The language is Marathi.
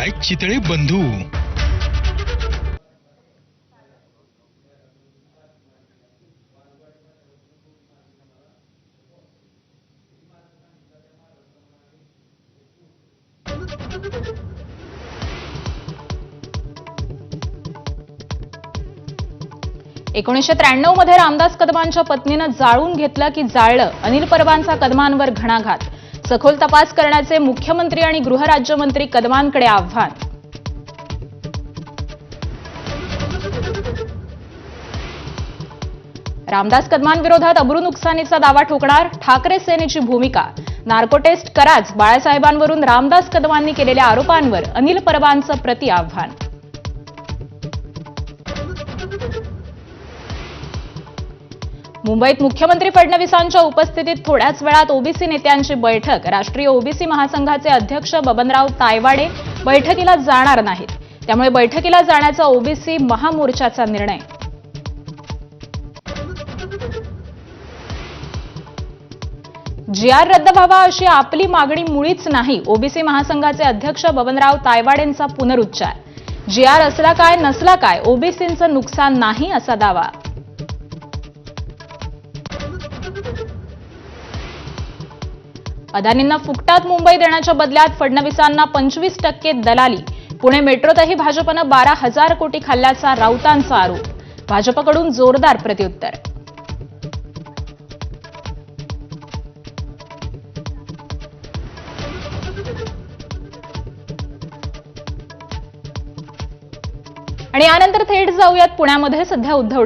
बाय चितळे बंधू. एकोणीसशे 93 मध्ये रामदास कदमांच्या पत्नीनं जाळून घेतलं की जाळलं. अनिल परबांचा कदमांवर घणाघात. सखोल तपास करण्याचे मुख्यमंत्री आणि गृहराज्यमंत्री कदमांकडे आव्हान. रामदास कदमांविरोधात अब्रू नुकसानीचा दावा ठोकणार ठाकरे सेनेची भूमिका. नार्को टेस्ट कराच. बाळासाहेबांवरून रामदास कदमांनी केलेल्या आरोपांवर अनिल परबांचं प्रति आव्हान. मुंबईत मुख्यमंत्री फडणवीसांच्या उपस्थितीत थोड्याच वेळात ओबीसी नेत्यांची बैठक. राष्ट्रीय ओबीसी महासंघाचे अध्यक्ष बबनराव तायवाडे बैठकीला जाणार नाहीत. त्यामुळे बैठकीला जाण्याचा ओबीसी महामोर्चाचा निर्णय. जीआर रद्द व्हावा अशी आपली मागणी मुळीच नाही. ओबीसी महासंघाचे अध्यक्ष बबनराव तायवाडेंचा पुनरुच्चार. जीआर असला काय नसला काय ओबीसींचं नुकसान नाही असा दावा. अदानींना फुकटात मुंबई देण्याच्या बदल्यात फडणवीसांना 25% दलाली. पुणे मेट्रोतही भाजपनं 12,000 कोटी खाल्ल्याचा राऊतांचा आरोप. भाजपकडून जोरदार प्रत्युत्तर. आणि यानंतर थेट जाऊयात पुण्यामध्ये. सध्या उद्धव ठाकरे